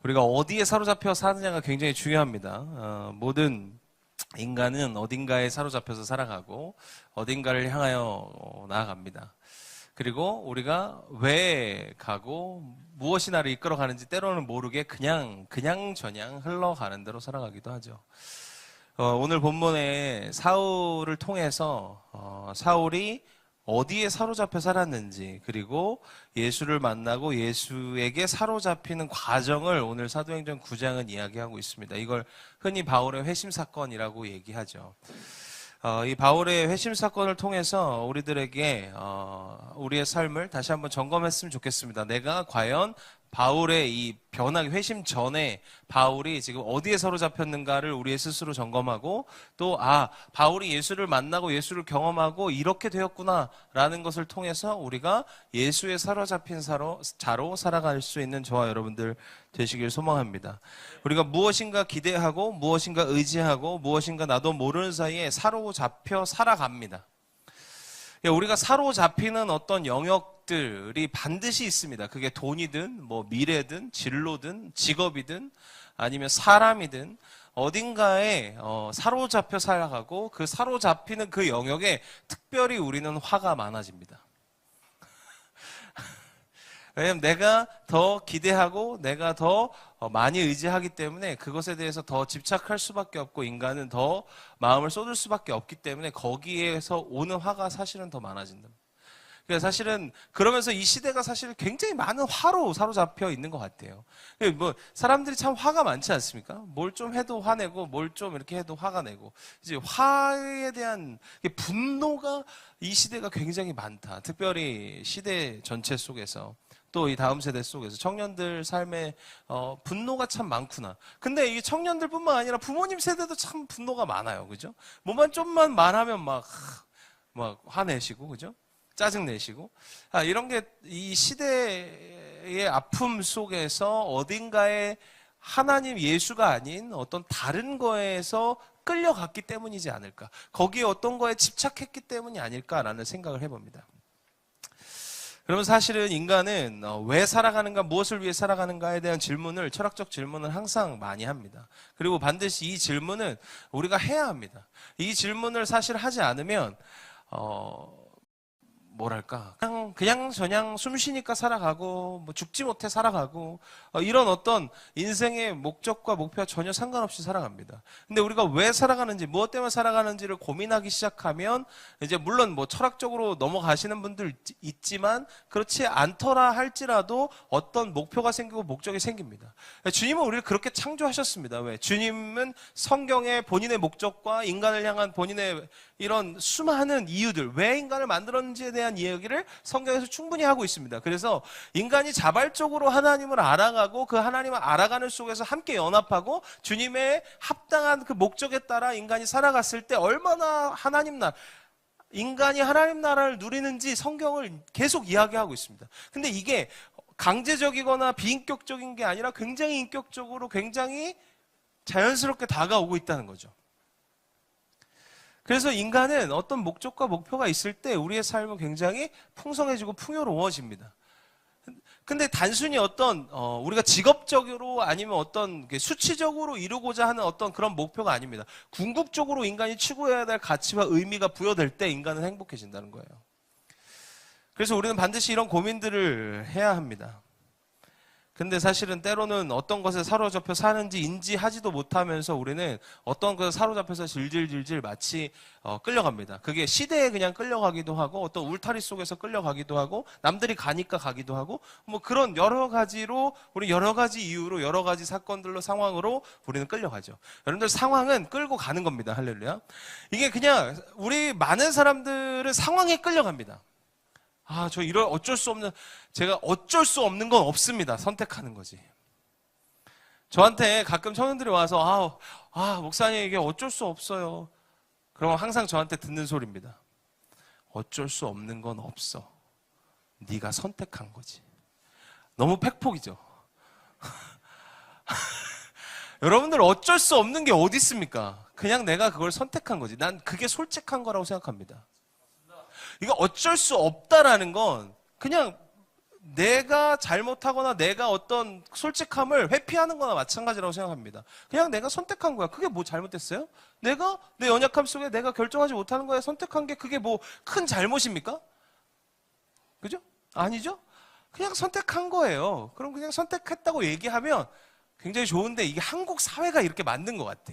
우리가 어디에 사로잡혀 사느냐가 굉장히 중요합니다. 모든 인간은 어딘가에 사로잡혀서 살아가고 어딘가를 향하여 나아갑니다. 그리고 우리가 왜 가고 무엇이 나를 이끌어가는지 때로는 모르게 그냥 저냥 흘러가는 대로 살아가기도 하죠. 오늘 본문에 사울을 통해서 사울이 어디에 사로잡혀 살았는지, 그리고 예수를 만나고 예수에게 사로잡히는 과정을 오늘 사도행전 9장은 이야기하고 있습니다. 이걸 흔히 바울의 회심 사건이라고 얘기하죠. 이 바울의 회심 사건을 통해서 우리들에게 우리의 삶을 다시 한번 점검했으면 좋겠습니다. 내가 과연 바울의 이 변화의 회심 전에 바울이 지금 어디에 사로잡혔는가를 우리의 스스로 점검하고, 또 바울이 예수를 만나고 예수를 경험하고 이렇게 되었구나라는 것을 통해서 우리가 예수에 사로잡힌 자로 살아갈 수 있는 저와 여러분들 되시길 소망합니다. 우리가 무엇인가 기대하고 무엇인가 의지하고 무엇인가 나도 모르는 사이에 사로잡혀 살아갑니다. 우리가 사로잡히는 어떤 영역들이 반드시 있습니다. 그게 돈이든 뭐 미래든 진로든 직업이든 아니면 사람이든 어딘가에 사로잡혀 살아가고, 그 사로잡히는 그 영역에 특별히 우리는 화가 많아집니다. 왜냐하면 내가 더 기대하고 내가 더 많이 의지하기 때문에 그것에 대해서 더 집착할 수밖에 없고, 인간은 더 마음을 쏟을 수밖에 없기 때문에 거기에서 오는 화가 사실은 더 많아진다. 그러니까 사실은 그러면서 이 시대가 사실 굉장히 많은 화로 사로잡혀 있는 것 같아요. 뭐 사람들이 참 화가 많지 않습니까? 뭘 좀 해도 화내고 뭘 좀 이렇게 해도 화가 내고, 이제 화에 대한 분노가 이 시대가 굉장히 많다. 특별히 시대 전체 속에서, 또 이 다음 세대 속에서 청년들 삶에 분노가 참 많구나. 근데 이 청년들뿐만 아니라 부모님 세대도 참 분노가 많아요, 그죠? 뭐만 좀만 말하면 막 화내시고, 그죠? 짜증 내시고, 이런 게 이 시대의 아픔 속에서 어딘가에 하나님 예수가 아닌 어떤 다른 거에서 끌려갔기 때문이지 않을까? 거기에 어떤 거에 집착했기 때문이 아닐까라는 생각을 해봅니다. 그러면 사실은 인간은 왜 살아가는가, 무엇을 위해 살아가는가에 대한 질문을, 철학적 질문을 항상 많이 합니다. 그리고 반드시 이 질문은 우리가 해야 합니다. 이 질문을 사실 하지 않으면 뭐랄까, 그냥 저냥 숨 쉬니까 살아가고 뭐 죽지 못해 살아가고 이런 어떤 인생의 목적과 목표와 전혀 상관없이 살아갑니다. 근데 우리가 왜 살아가는지, 무엇 때문에 살아가는지를 고민하기 시작하면 이제 물론 뭐 철학적으로 넘어가시는 분들 있지만 그렇지 않더라 할지라도 어떤 목표가 생기고 목적이 생깁니다. 주님은 우리를 그렇게 창조하셨습니다. 왜? 주님은 성경의 본인의 목적과 인간을 향한 본인의 이런 수많은 이유들, 왜 인간을 만들었는지에 대한 이야기를 성경에서 충분히 하고 있습니다. 그래서 인간이 자발적으로 하나님을 알아가고 그 하나님을 알아가는 속에서 함께 연합하고 주님의 합당한 그 목적에 따라 인간이 살아갔을 때 얼마나 인간이 하나님 나라를 누리는지 성경을 계속 이야기하고 있습니다. 근데 이게 강제적이거나 비인격적인 게 아니라 굉장히 인격적으로 굉장히 자연스럽게 다가오고 있다는 거죠. 그래서 인간은 어떤 목적과 목표가 있을 때 우리의 삶은 굉장히 풍성해지고 풍요로워집니다. 근데 단순히 우리가 직업적으로 아니면 어떤 수치적으로 이루고자 하는 어떤 그런 목표가 아닙니다. 궁극적으로 인간이 추구해야 될 가치와 의미가 부여될 때 인간은 행복해진다는 거예요. 그래서 우리는 반드시 이런 고민들을 해야 합니다. 근데 사실은 때로는 어떤 것에 사로잡혀 사는지 인지하지도 못하면서 우리는 어떤 것에 사로잡혀서 질질질질 마치 끌려갑니다. 그게 시대에 그냥 끌려가기도 하고, 어떤 울타리 속에서 끌려가기도 하고, 남들이 가니까 가기도 하고, 뭐 그런 여러 가지로, 우리 여러 가지 이유로, 여러 가지 사건들로, 상황으로 우리는 끌려가죠. 여러분들, 상황은 끌고 가는 겁니다. 할렐루야. 이게 그냥 우리 많은 사람들은 상황에 끌려갑니다. 제가 어쩔 수 없는 건 없습니다. 선택하는 거지. 저한테 가끔 청년들이 와서, 목사님 이게 어쩔 수 없어요. 그러면 항상 저한테 듣는 소리입니다. 어쩔 수 없는 건 없어. 네가 선택한 거지. 너무 팩폭이죠. 여러분들, 어쩔 수 없는 게 어디 있습니까? 그냥 내가 그걸 선택한 거지. 난 그게 솔직한 거라고 생각합니다. 이거 어쩔 수 없다라는 건 그냥 내가 잘못하거나 내가 어떤 솔직함을 회피하는 거나 마찬가지라고 생각합니다. 그냥 내가 선택한 거야. 그게 뭐 잘못됐어요? 내가 내 연약함 속에 내가 결정하지 못하는 거에 선택한 게 그게 뭐 큰 잘못입니까? 그죠? 아니죠? 그냥 선택한 거예요. 그럼 그냥 선택했다고 얘기하면 굉장히 좋은데 이게 한국 사회가 이렇게 만든 것 같아.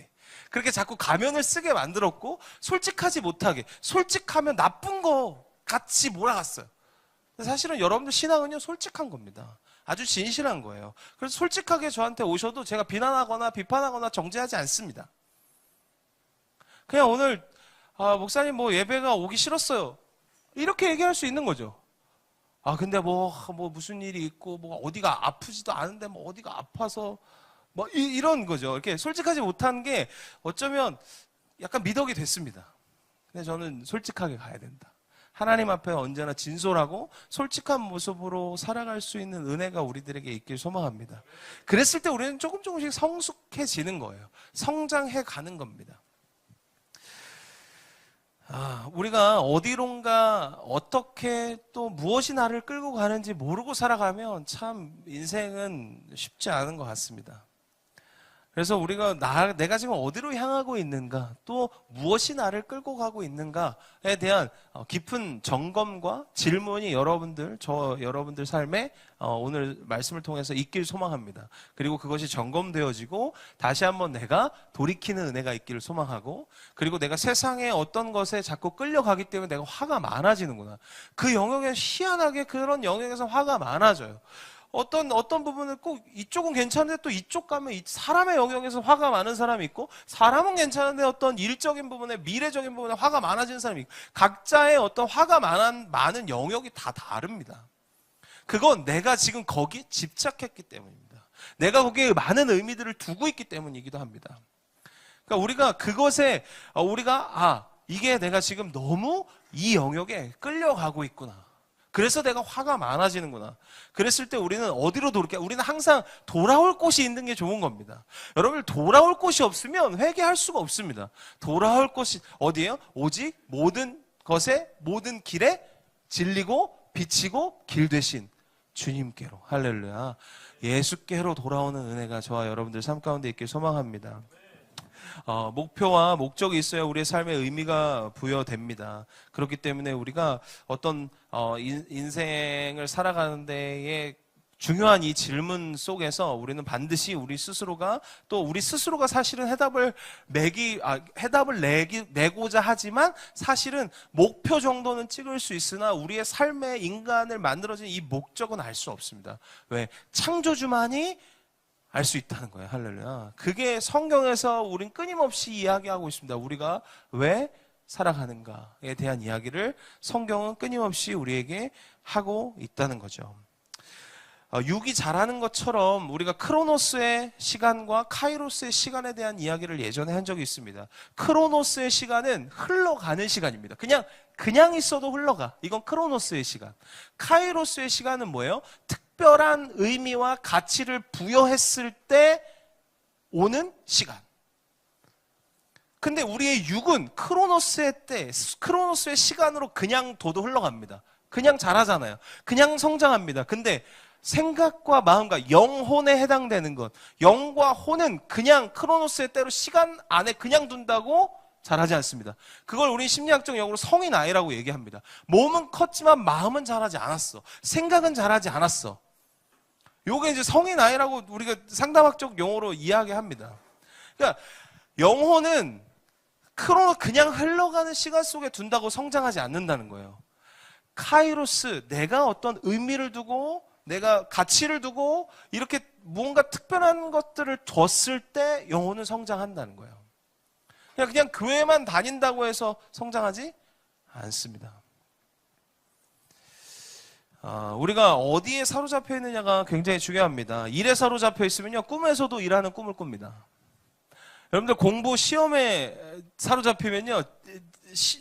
그렇게 자꾸 가면을 쓰게 만들었고 솔직하지 못하게, 솔직하면 나쁜 거 같이 몰아갔어요. 사실은 여러분들 신앙은요 솔직한 겁니다. 아주 진실한 거예요. 그래서 솔직하게 저한테 오셔도 제가 비난하거나 비판하거나 정죄하지 않습니다. 그냥 오늘 목사님 뭐 예배가 오기 싫었어요, 이렇게 얘기할 수 있는 거죠. 근데 뭐 무슨 일이 있고 뭐 어디가 아프지도 않은데 뭐 어디가 아파서 뭐 이런 거죠. 이렇게 솔직하지 못한 게 어쩌면 약간 미덕이 됐습니다. 근데 저는 솔직하게 가야 된다. 하나님 앞에 언제나 진솔하고 솔직한 모습으로 살아갈 수 있는 은혜가 우리들에게 있길 소망합니다. 그랬을 때 우리는 조금씩 성숙해지는 거예요. 성장해 가는 겁니다. 우리가 어디론가 어떻게 또 무엇이 나를 끌고 가는지 모르고 살아가면 참 인생은 쉽지 않은 것 같습니다. 그래서 우리가 내가 지금 어디로 향하고 있는가, 또 무엇이 나를 끌고 가고 있는가에 대한 깊은 점검과 질문이 여러분들 삶에 오늘 말씀을 통해서 있길 소망합니다. 그리고 그것이 점검되어지고 다시 한번 내가 돌이키는 은혜가 있기를 소망하고, 그리고 내가 세상의 어떤 것에 자꾸 끌려가기 때문에 내가 화가 많아지는구나. 그 영역에 희한하게 그런 영역에서 화가 많아져요. 어떤 부분은 꼭 이쪽은 괜찮은데 또 이쪽 가면 사람의 영역에서 화가 많은 사람이 있고, 사람은 괜찮은데 어떤 일적인 부분에, 미래적인 부분에 화가 많아지는 사람이 있고, 각자의 어떤 화가 많은 영역이 다 다릅니다. 그건 내가 지금 거기에 집착했기 때문입니다. 내가 거기에 많은 의미들을 두고 있기 때문이기도 합니다. 그러니까 우리가 그것에 이게 내가 지금 너무 이 영역에 끌려가고 있구나, 그래서 내가 화가 많아지는구나. 그랬을 때 우리는 어디로 돌아올까? 우리는 항상 돌아올 곳이 있는 게 좋은 겁니다. 여러분, 돌아올 곳이 없으면 회개할 수가 없습니다. 돌아올 곳이 어디예요? 오직 모든 길에 진리고 빛이고 길 되신 주님께로, 할렐루야, 예수께로 돌아오는 은혜가 저와 여러분들 삶 가운데 있길 소망합니다. 목표와 목적이 있어야 우리의 삶의 의미가 부여됩니다. 그렇기 때문에 우리가 어떤 인생을 살아가는 데에 중요한 이 질문 속에서 우리는 반드시 우리 스스로가 사실은 해답을 내고자 하지만 사실은 목표 정도는 찍을 수 있으나 우리의 삶의 인간을 만들어진 이 목적은 알 수 없습니다. 왜? 창조주만이 알 수 있다는 거예요. 할렐루야. 그게 성경에서 우린 끊임없이 이야기하고 있습니다. 우리가 왜 살아가는가에 대한 이야기를 성경은 끊임없이 우리에게 하고 있다는 거죠. 육이 자라는 것처럼 우리가 크로노스의 시간과 카이로스의 시간에 대한 이야기를 예전에 한 적이 있습니다. 크로노스의 시간은 흘러가는 시간입니다. 그냥 있어도 흘러가. 이건 크로노스의 시간. 카이로스의 시간은 뭐예요? 특별한 의미와 가치를 부여했을 때 오는 시간. 근데 우리의 육은 크로노스의 시간으로 그냥 둬도 흘러갑니다. 그냥 자라잖아요. 그냥 성장합니다. 근데 생각과 마음과 영혼에 해당되는 것, 영과 혼은 그냥 크로노스의 때로 시간 안에 그냥 둔다고 자라지 않습니다. 그걸 우리 심리학적 용어로 성인 나이라고 얘기합니다. 몸은 컸지만 마음은 자라지 않았어. 생각은 자라지 않았어. 요게 이제 성인 나이라고 우리가 상담학적 용어로 이야기합니다. 그러니까 영혼은 그냥 흘러가는 시간 속에 둔다고 성장하지 않는다는 거예요. 카이로스, 내가 어떤 의미를 두고 내가 가치를 두고 이렇게 무언가 특별한 것들을 뒀을 때 영혼은 성장한다는 거예요. 그냥 교회만 다닌다고 해서 성장하지 않습니다. 우리가 어디에 사로잡혀 있느냐가 굉장히 중요합니다. 일에 사로잡혀 있으면요, 꿈에서도 일하는 꿈을 꿉니다. 여러분들 공부 시험에 사로잡히면요,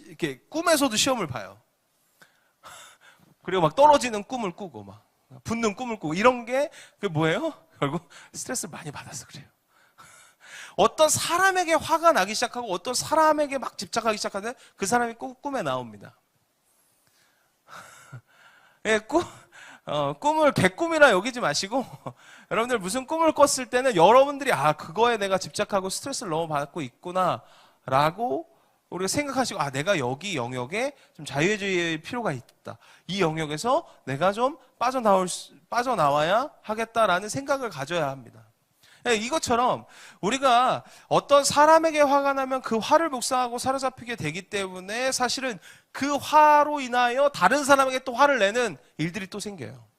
이렇게 꿈에서도 시험을 봐요. 그리고 막 떨어지는 꿈을 꾸고 막 붙는 꿈을 꾸고 이런 게 뭐예요? 결국 스트레스를 많이 받아서 그래요. 어떤 사람에게 화가 나기 시작하고 어떤 사람에게 막 집착하기 시작하는데 그 사람이 꿈에 나옵니다. 예, 꿈을 개꿈이라 여기지 마시고 여러분들 무슨 꿈을 꿨을 때는 여러분들이 그거에 내가 집착하고 스트레스를 너무 받고 있구나 라고 우리가 생각하시고 내가 여기 영역에 좀 자유해질 필요가 있다. 이 영역에서 내가 좀 빠져나와야 하겠다라는 생각을 가져야 합니다. 이것처럼 우리가 어떤 사람에게 화가 나면 그 화를 묵상하고 사로잡히게 되기 때문에 사실은 그 화로 인하여 다른 사람에게 또 화를 내는 일들이 또 생겨요.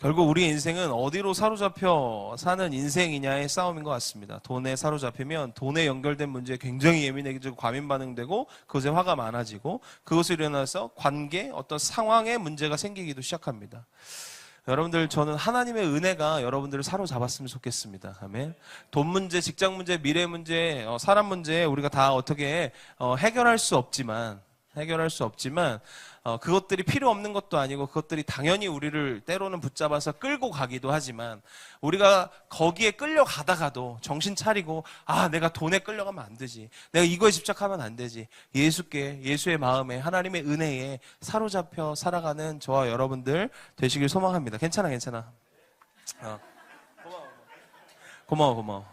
결국 우리 인생은 어디로 사로잡혀 사는 인생이냐의 싸움인 것 같습니다. 돈에 사로잡히면 돈에 연결된 문제에 굉장히 예민해지고 과민 반응되고 그것에 화가 많아지고 그것으로 인해서 관계, 어떤 상황에 문제가 생기기도 시작합니다. 여러분들, 저는 하나님의 은혜가 여러분들을 사로잡았으면 좋겠습니다. 아멘. 돈 문제, 직장 문제, 미래 문제, 사람 문제 우리가 다 어떻게 해결할 수 없지만 그것들이 필요 없는 것도 아니고 그것들이 당연히 우리를 때로는 붙잡아서 끌고 가기도 하지만 우리가 거기에 끌려가다가도 정신 차리고 내가 돈에 끌려가면 안 되지. 내가 이거에 집착하면 안 되지. 예수의 마음에 하나님의 은혜에 사로잡혀 살아가는 저와 여러분들 되시길 소망합니다. 괜찮아. 고마워.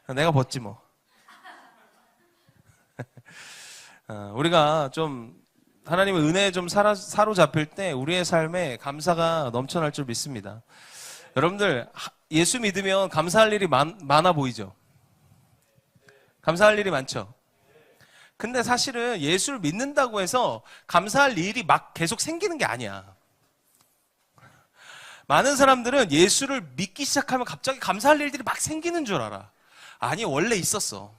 내가 벗지 뭐. 우리가 좀 하나님의 은혜에 좀 사로잡힐 때 우리의 삶에 감사가 넘쳐날 줄 믿습니다. 여러분들, 예수 믿으면 감사할 일이 많아 보이죠? 감사할 일이 많죠? 근데 사실은 예수를 믿는다고 해서 감사할 일이 막 계속 생기는 게 아니야. 많은 사람들은 예수를 믿기 시작하면 갑자기 감사할 일들이 막 생기는 줄 알아. 아니, 원래 있었어.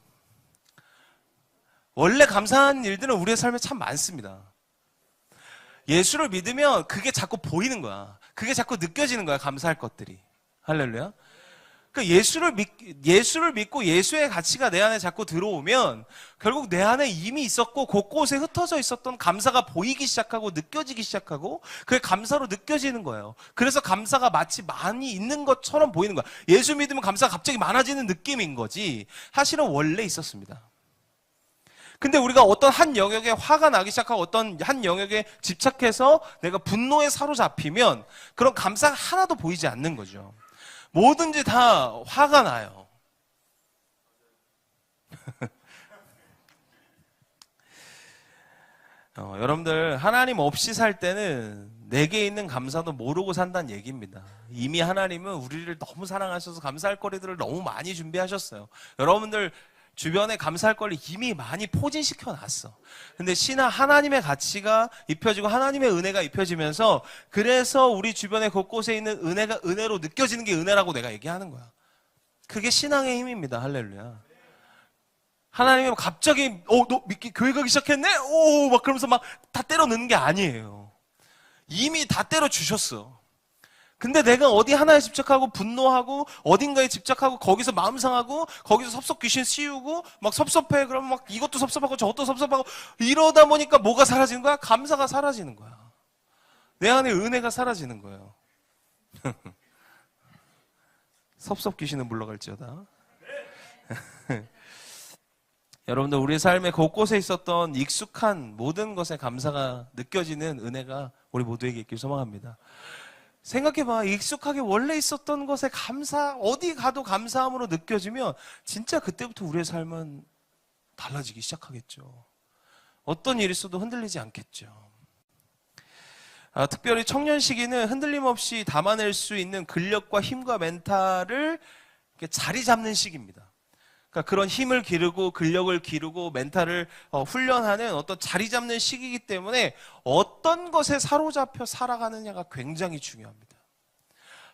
원래 감사한 일들은 우리의 삶에 참 많습니다. 예수를 믿으면 그게 자꾸 보이는 거야. 그게 자꾸 느껴지는 거야, 감사할 것들이. 할렐루야. 그러니까 예수를 믿고 예수의 가치가 내 안에 자꾸 들어오면 결국 내 안에 이미 있었고 곳곳에 흩어져 있었던 감사가 보이기 시작하고 느껴지기 시작하고 그게 감사로 느껴지는 거예요. 그래서 감사가 마치 많이 있는 것처럼 보이는 거야. 예수 믿으면 감사가 갑자기 많아지는 느낌인 거지 사실은 원래 있었습니다. 근데 우리가 어떤 한 영역에 화가 나기 시작하고 어떤 한 영역에 집착해서 내가 분노에 사로잡히면 그런 감사가 하나도 보이지 않는 거죠. 뭐든지 다 화가 나요. 여러분들, 하나님 없이 살 때는 내게 있는 감사도 모르고 산다는 얘기입니다. 이미 하나님은 우리를 너무 사랑하셔서 감사할 거리들을 너무 많이 준비하셨어요. 여러분들 주변에 감사할 걸 이미 많이 포진시켜 놨어. 근데 하나님의 가치가 입혀지고 하나님의 은혜가 입혀지면서 그래서 우리 주변에 곳곳에 있는 은혜가 은혜로 느껴지는 게 은혜라고 내가 얘기하는 거야. 그게 신앙의 힘입니다. 할렐루야. 하나님이 갑자기 너 믿기 교회 가기 시작했네? 막 그러면서 막 다 때려 넣는 게 아니에요. 이미 다 때려 주셨어. 근데 내가 어디 하나에 집착하고 분노하고 어딘가에 집착하고 거기서 마음 상하고 거기서 섭섭 귀신 씌우고 막 섭섭해. 그러면 막 이것도 섭섭하고 저것도 섭섭하고 이러다 보니까 뭐가 사라지는 거야? 감사가 사라지는 거야. 내 안에 은혜가 사라지는 거예요. 섭섭 귀신은 물러갈지어다. 여러분들, 우리 삶의 곳곳에 있었던 익숙한 모든 것에 감사가 느껴지는 은혜가 우리 모두에게 있길 소망합니다. 생각해봐. 익숙하게 원래 있었던 것에 어디 가도 감사함으로 느껴지면 진짜 그때부터 우리의 삶은 달라지기 시작하겠죠. 어떤 일이 있어도 흔들리지 않겠죠. 특별히 청년 시기는 흔들림 없이 담아낼 수 있는 근력과 힘과 멘탈을 자리 잡는 시기입니다. 그러니까 그런 힘을 기르고 근력을 기르고 멘탈을 훈련하는 어떤 자리 잡는 시기이기 때문에 어떤 것에 사로잡혀 살아가느냐가 굉장히 중요합니다.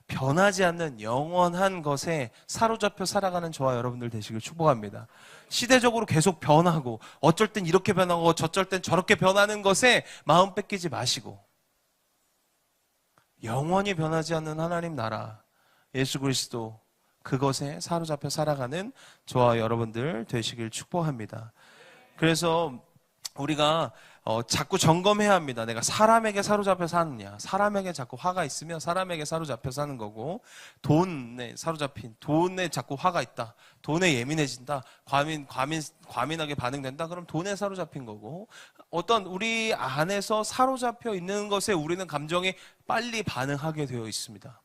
변하지 않는 영원한 것에 사로잡혀 살아가는 저와 여러분들 되시길 축복합니다. 시대적으로 계속 변하고 어쩔 땐 이렇게 변하고 저쩔 땐 저렇게 변하는 것에 마음 뺏기지 마시고 영원히 변하지 않는 하나님 나라 예수 그리스도 그것에 사로잡혀 살아가는 저와 여러분들 되시길 축복합니다. 그래서 우리가 자꾸 점검해야 합니다. 내가 사람에게 사로잡혀 사느냐, 사람에게 자꾸 화가 있으면 사람에게 사로잡혀 사는 거고, 돈에 사로잡힌, 돈에 자꾸 화가 있다, 돈에 예민해진다, 과민하게 반응된다, 그럼 돈에 사로잡힌 거고, 어떤 우리 안에서 사로잡혀 있는 것에 우리는 감정이 빨리 반응하게 되어 있습니다.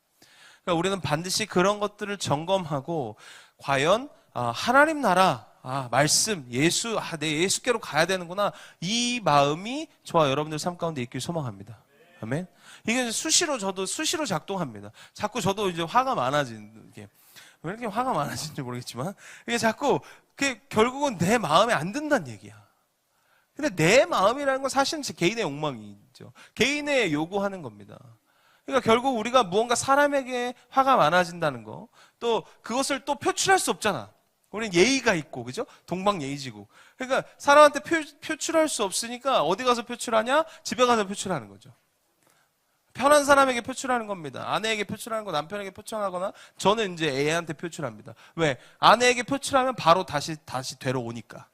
그러니까 우리는 반드시 그런 것들을 점검하고, 과연 하나님 나라, 말씀, 예수, 내 예수께로 가야 되는구나, 이 마음이 저와 여러분들 삶 가운데 있길 소망합니다. 아멘. 이게 저도 수시로 작동합니다. 자꾸 저도 이제 화가 많아지는 게, 왜 이렇게 화가 많아지는지 모르겠지만, 이게 자꾸 결국은 내 마음에 안 든다는 얘기야. 근데 내 마음이라는 건 사실은 제 개인의 욕망이죠. 개인의 요구하는 겁니다. 그러니까 결국 우리가 무언가 사람에게 화가 많아진다는 거, 또 그것을 또 표출할 수 없잖아. 우리는 예의가 있고, 그죠? 동방예의지고. 그러니까 사람한테 표출할 수 없으니까 어디 가서 표출하냐? 집에 가서 표출하는 거죠. 편한 사람에게 표출하는 겁니다. 아내에게 표출하는 거, 남편에게 표출하거나, 저는 이제 애한테 표출합니다. 왜? 아내에게 표출하면 바로 다시 되러오니까.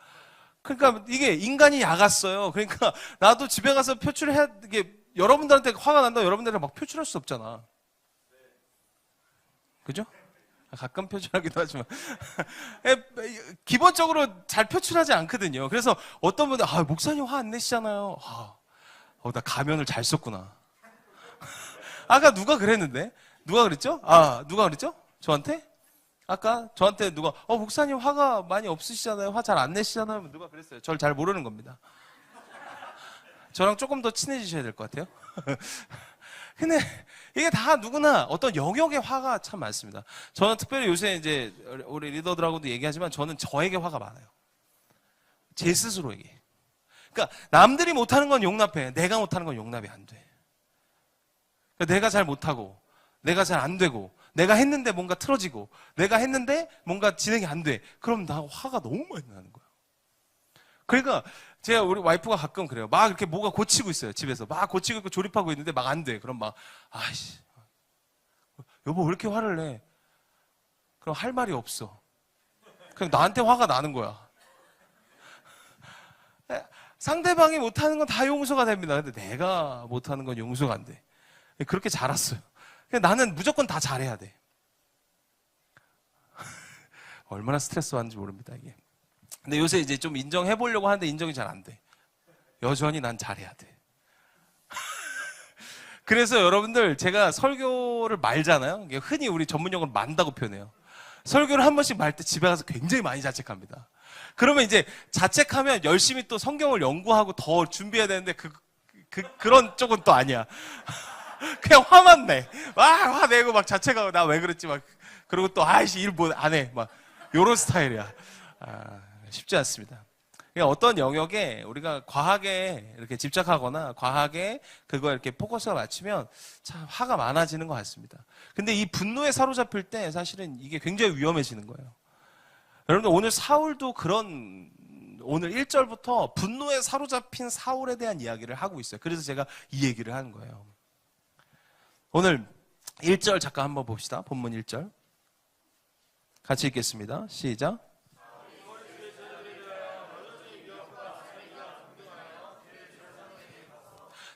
그러니까 이게 인간이 약았어요. 그러니까 나도 집에 가서 표출해야, 이게 여러분들한테 화가 난다고 여러분들한테 막 표출할 수 없잖아. 그죠? 가끔 표출하기도 하지만 기본적으로 잘 표출하지 않거든요. 그래서 어떤 분들 목사님 화 안 내시잖아요. 나 가면을 잘 썼구나. 아까 누가 그랬는데? 누가 그랬죠? 누가 그랬죠? 저한테? 아까 저한테 누가 목사님 화가 많이 없으시잖아요. 화 잘 안 내시잖아요. 누가 그랬어요. 저를 잘 모르는 겁니다. 저랑 조금 더 친해지셔야 될 것 같아요. 근데 이게 다 누구나 어떤 영역의 화가 참 많습니다. 저는 특별히 요새 이제 우리 리더들하고도 얘기하지만 저는 저에게 화가 많아요. 제 스스로에게. 그러니까 남들이 못하는 건 용납해. 내가 못하는 건 용납이 안 돼. 그러니까 내가 잘 못하고, 내가 잘 안 되고, 내가 했는데 뭔가 틀어지고, 내가 했는데 뭔가 진행이 안 돼. 그럼 나 화가 너무 많이 나는 거야. 그러니까 제가 우리 와이프가 가끔 그래요. 막 이렇게 뭐가 고치고 있어요. 집에서 막 고치고 있고 조립하고 있는데 막 안 돼. 그럼 막 여보 왜 이렇게 화를 내? 그럼 할 말이 없어. 그냥 나한테 화가 나는 거야. 상대방이 못하는 건 다 용서가 됩니다. 근데 내가 못하는 건 용서가 안 돼. 그렇게 자랐어요. 나는 무조건 다 잘해야 돼. 얼마나 스트레스 받는지 모릅니다, 이게. 근데 요새 이제 좀 인정해 보려고 하는데 인정이 잘 안 돼. 여전히 난 잘해야 돼. 그래서 여러분들 제가 설교를 말잖아요. 흔히 우리 전문용어로 만다고 표현해요. 설교를 한 번씩 말 때 집에 가서 굉장히 많이 자책합니다. 그러면 이제 자책하면 열심히 또 성경을 연구하고 더 준비해야 되는데 그런 쪽은 또 아니야. 그냥 화만 내. 화내고 막 자책하고 나 왜 그랬지 막. 그리고 또 일 뭐 안 해. 막 요런 스타일이야. 쉽지 않습니다. 그러니까 어떤 영역에 우리가 과하게 이렇게 집착하거나 과하게 그거에 이렇게 포커스가 맞추면 참 화가 많아지는 것 같습니다. 근데 이 분노에 사로잡힐 때 사실은 이게 굉장히 위험해지는 거예요. 여러분들 오늘 사울도 오늘 1절부터 분노에 사로잡힌 사울에 대한 이야기를 하고 있어요. 그래서 제가 이 얘기를 하는 거예요. 오늘 1절 잠깐 한번 봅시다. 본문 1절. 같이 읽겠습니다. 시작.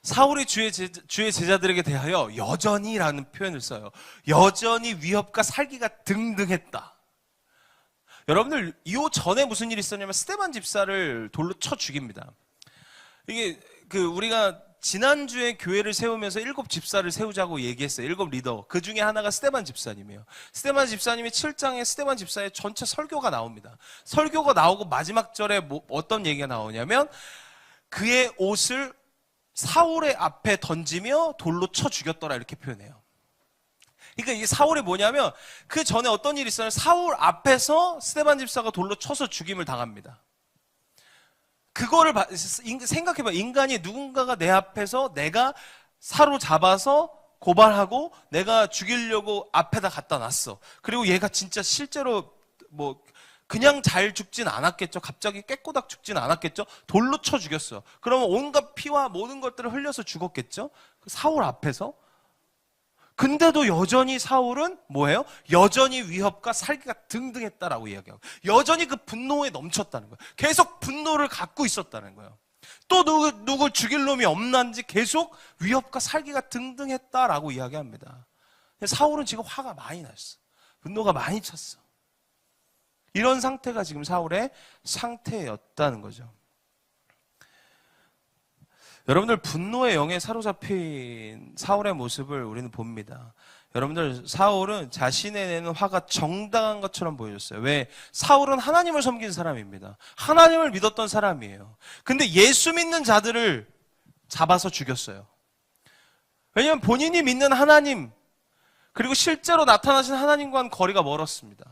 사울이 주의 제자들에게 대하여 여전히라는 표현을 써요. 여전히 위협과 살기가 등등했다. 여러분들 이 전에 무슨 일이 있었냐면 스데반 집사를 돌로 쳐 죽입니다. 이게 우리가 지난주에 교회를 세우면서 7 집사를 세우자고 얘기했어요. 7 리더. 그 중에 하나가 스데반 집사님이에요. 스데반 집사님이 7장에 스데반 집사의 전체 설교가 나옵니다. 설교가 나오고 마지막 절에 어떤 얘기가 나오냐면 그의 옷을 사울의 앞에 던지며 돌로 쳐 죽였더라 이렇게 표현해요. 그러니까 이게 사울이 뭐냐면 그 전에 어떤 일이 있었냐면 사울 앞에서 스데반 집사가 돌로 쳐서 죽임을 당합니다. 그거를 생각해봐. 인간이 누군가가 내 앞에서 내가 사로잡아서 고발하고 내가 죽이려고 앞에다 갖다 놨어. 그리고 얘가 진짜 실제로 그냥 잘 죽진 않았겠죠. 갑자기 깨꼬닥 죽진 않았겠죠. 돌로 쳐 죽였어요. 그러면 온갖 피와 모든 것들을 흘려서 죽었겠죠. 사울 앞에서. 근데도 여전히 사울은 뭐예요? 여전히 위협과 살기가 등등했다라고 이야기하고 여전히 그 분노에 넘쳤다는 거예요. 계속 분노를 갖고 있었다는 거예요. 또 누굴 죽일 놈이 없난지 계속 위협과 살기가 등등했다라고 이야기합니다. 사울은 지금 화가 많이 났어. 분노가 많이 찼어. 이런 상태가 지금 사울의 상태였다는 거죠. 여러분들, 분노의 영에 사로잡힌 사울의 모습을 우리는 봅니다. 여러분들, 사울은 자신의 내는 화가 정당한 것처럼 보여줬어요. 왜? 사울은 하나님을 섬긴 사람입니다. 하나님을 믿었던 사람이에요. 근데 예수 믿는 자들을 잡아서 죽였어요. 왜냐하면 본인이 믿는 하나님, 그리고 실제로 나타나신 하나님과는 거리가 멀었습니다.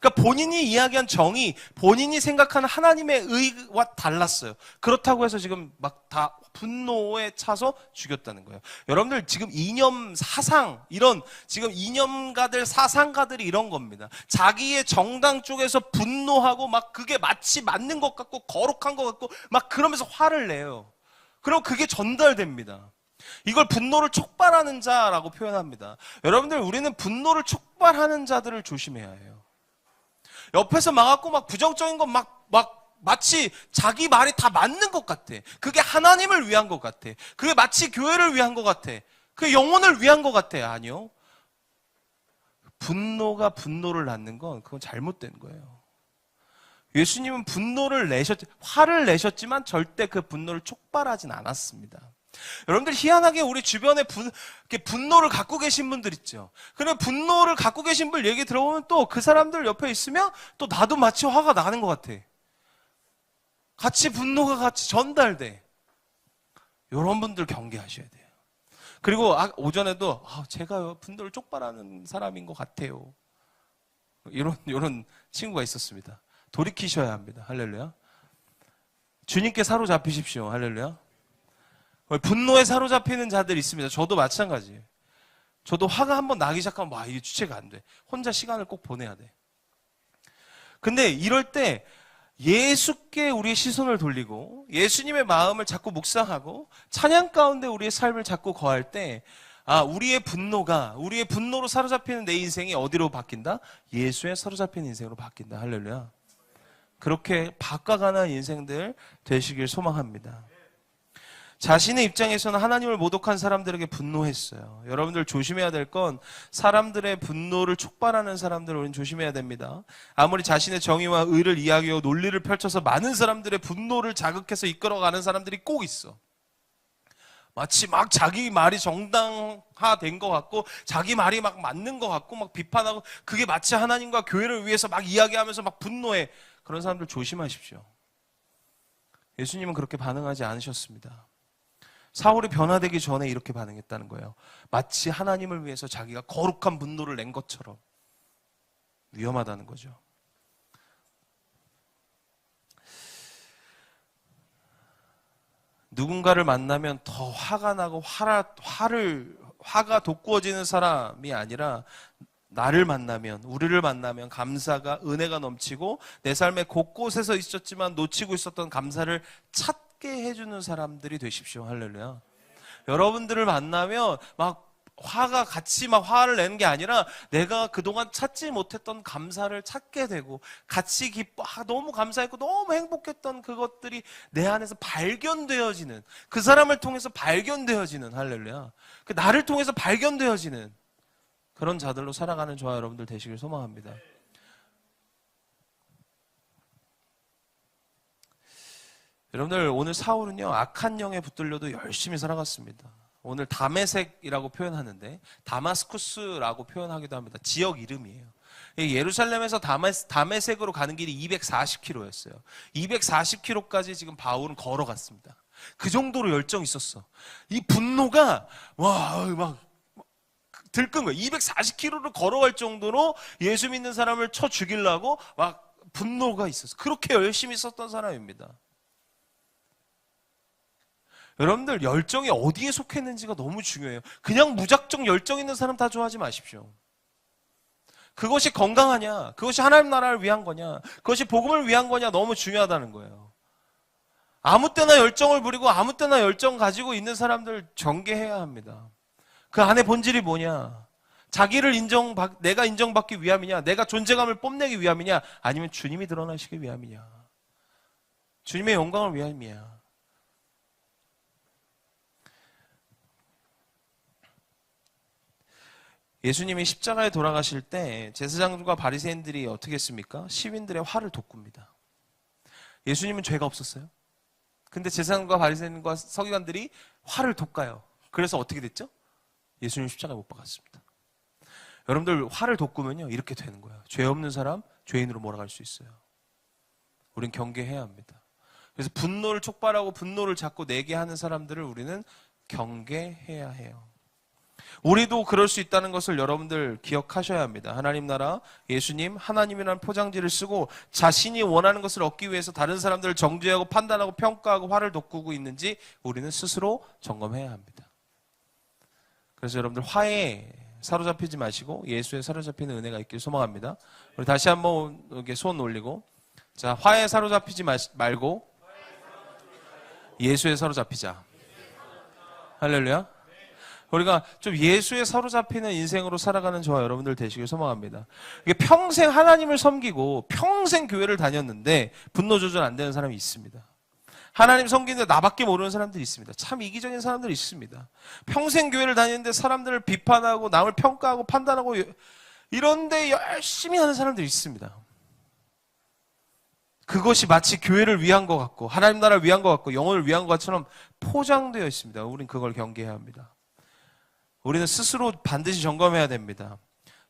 그러니까 본인이 이야기한 정의, 본인이 생각하는 하나님의 의와 달랐어요. 그렇다고 해서 지금 막 다 분노에 차서 죽였다는 거예요. 여러분들, 지금 이념 사상, 이런 지금 이념가들, 사상가들이 이런 겁니다. 자기의 정당 쪽에서 분노하고 막 그게 마치 맞는 것 같고 거룩한 것 같고 막 그러면서 화를 내요. 그럼 그게 전달됩니다. 이걸 분노를 촉발하는 자라고 표현합니다. 여러분들, 우리는 분노를 촉발하는 자들을 조심해야 해요. 옆에서 막았고 막 부정적인 건 마치 자기 말이 다 맞는 것 같아. 그게 하나님을 위한 것 같아. 그게 마치 교회를 위한 것 같아. 그게 영혼을 위한 것 같아. 아니요. 분노가 분노를 낳는 건 그건 잘못된 거예요. 예수님은 화를 내셨지만 절대 그 분노를 촉발하진 않았습니다. 여러분들, 희한하게 우리 주변에 분노를 갖고 계신 분들 있죠. 그럼 분노를 갖고 계신 분 얘기 들어보면 또 그 사람들 옆에 있으면 또 나도 마치 화가 나는 것 같아. 같이 분노가 같이 전달돼. 이런 분들 경계하셔야 돼요. 그리고 오전에도 제가 분노를 촉발하는 사람인 것 같아요. 이런 친구가 있었습니다. 돌이키셔야 합니다. 할렐루야. 주님께 사로잡히십시오. 할렐루야. 분노에 사로잡히는 자들이 있습니다. 저도 마찬가지예요. 저도 화가 한번 나기 시작하면 이게 주체가 안 돼. 혼자 시간을 꼭 보내야 돼. 근데 이럴 때 예수께 우리의 시선을 돌리고 예수님의 마음을 자꾸 묵상하고 찬양 가운데 우리의 삶을 자꾸 거할 때 우리의 분노로 사로잡히는 내 인생이 어디로 바뀐다? 예수에 사로잡히는 인생으로 바뀐다. 할렐루야. 그렇게 바꿔가는 인생들 되시길 소망합니다. 자신의 입장에서는 하나님을 모독한 사람들에게 분노했어요. 여러분들 조심해야 될 건 사람들의 분노를 촉발하는 사람들을 우리는 조심해야 됩니다. 아무리 자신의 정의와 의를 이야기하고 논리를 펼쳐서 많은 사람들의 분노를 자극해서 이끌어가는 사람들이 꼭 있어. 마치 막 자기 말이 정당화된 것 같고 자기 말이 막 맞는 것 같고 막 비판하고 그게 마치 하나님과 교회를 위해서 막 이야기하면서 막 분노해. 그런 사람들 조심하십시오. 예수님은 그렇게 반응하지 않으셨습니다. 사울이 변화되기 전에 이렇게 반응했다는 거예요. 마치 하나님을 위해서 자기가 거룩한 분노를 낸 것처럼. 위험하다는 거죠. 누군가를 만나면 더 화가 나고 화가 돋구어지는 사람이 아니라 우리를 만나면 감사가, 은혜가 넘치고 내 삶의 곳곳에서 있었지만 놓치고 있었던 감사를 찾게 해주는 사람들이 되십시오. 할렐루야. 여러분들을 만나면 같이 화를 내는 게 아니라 내가 그동안 찾지 못했던 감사를 찾게 되고 같이 너무 감사했고 너무 행복했던 그것들이 내 안에서 발견되어지는, 그 사람을 통해서 발견되어지는, 할렐루야. 나를 통해서 발견되어지는 그런 자들로 살아가는 저와 여러분들 되시길 소망합니다. 여러분들, 오늘 사울은요, 악한 영에 붙들려도 열심히 살아갔습니다. 오늘 다메섹이라고 표현하는데 다마스쿠스라고 표현하기도 합니다. 지역 이름이에요. 예루살렘에서 다메섹으로 가는 길이 240km였어요. 240km까지 지금 바울은 걸어갔습니다. 그 정도로 열정이 있었어. 이 분노가 들끈 거예요. 240km를 걸어갈 정도로 예수 믿는 사람을 쳐 죽이려고 분노가 있었어. 그렇게 열심히 썼던 사람입니다. 여러분들, 열정이 어디에 속했는지가 너무 중요해요. 그냥 무작정 열정 있는 사람 다 좋아하지 마십시오. 그것이 건강하냐, 그것이 하나님 나라를 위한 거냐, 그것이 복음을 위한 거냐, 너무 중요하다는 거예요. 아무 때나 열정을 부리고 아무 때나 열정 가지고 있는 사람들 경계해야 합니다. 그 안에 본질이 뭐냐? 내가 인정받기 위함이냐? 내가 존재감을 뽐내기 위함이냐? 아니면 주님이 드러나시기 위함이냐? 주님의 영광을 위함이야. 예수님이 십자가에 돌아가실 때 제사장들과 바리새인들이 어떻게 했습니까? 시민들의 화를 돋굽니다. 예수님은 죄가 없었어요. 근데 제사장과 바리새인과 서기관들이 화를 돋가요. 그래서 어떻게 됐죠? 예수님 십자가에 못 박았습니다. 여러분들 화를 돋구면요 이렇게 되는 거예요. 죄 없는 사람 죄인으로 몰아갈 수 있어요. 우린 경계해야 합니다. 그래서 분노를 촉발하고 분노를 자꾸 내게 하는 사람들을 우리는 경계해야 해요. 우리도 그럴 수 있다는 것을 여러분들 기억하셔야 합니다. 하나님 나라, 예수님, 하나님이라는 포장지를 쓰고 자신이 원하는 것을 얻기 위해서 다른 사람들을 정죄하고 판단하고 평가하고 화를 돋구고 있는지 우리는 스스로 점검해야 합니다. 그래서 여러분들 화에 사로잡히지 마시고 예수에 사로잡히는 은혜가 있길 소망합니다. 우리 다시 한번 이렇게 손 올리고, 자, 화에 사로잡히지 말고 예수에 사로잡히자. 할렐루야. 우리가 좀 예수에 사로잡히는 인생으로 살아가는 저와 여러분들 되시길 소망합니다. 이게 평생 하나님을 섬기고 평생 교회를 다녔는데 분노 조절 안 되는 사람이 있습니다. 하나님 섬기는데 나밖에 모르는 사람들이 있습니다. 참 이기적인 사람들이 있습니다. 평생 교회를 다니는데 사람들을 비판하고 남을 평가하고 판단하고 이런데 열심히 하는 사람들이 있습니다. 그것이 마치 교회를 위한 것 같고 하나님 나라를 위한 것 같고 영혼을 위한 것처럼 포장되어 있습니다. 우린 그걸 경계해야 합니다. 우리는 스스로 반드시 점검해야 됩니다.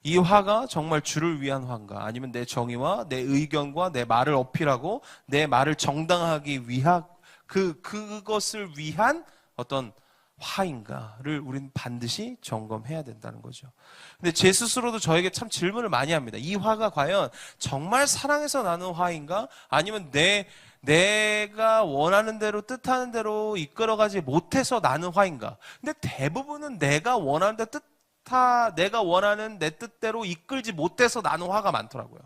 이 화가 정말 주를 위한 화인가? 아니면 내 정의와 내 의견과 내 말을 어필하고 내 말을 정당하기 위한 그것을 위한 어떤 화인가를 우리는 반드시 점검해야 된다는 거죠. 근데 제 스스로도 저에게 참 질문을 많이 합니다. 이 화가 과연 정말 사랑해서 나는 화인가? 아니면 내가 원하는 대로 뜻하는 대로 이끌어가지 못해서 나는 화인가? 근데 대부분은 내가 원하는 내 뜻대로 이끌지 못해서 나는 화가 많더라고요.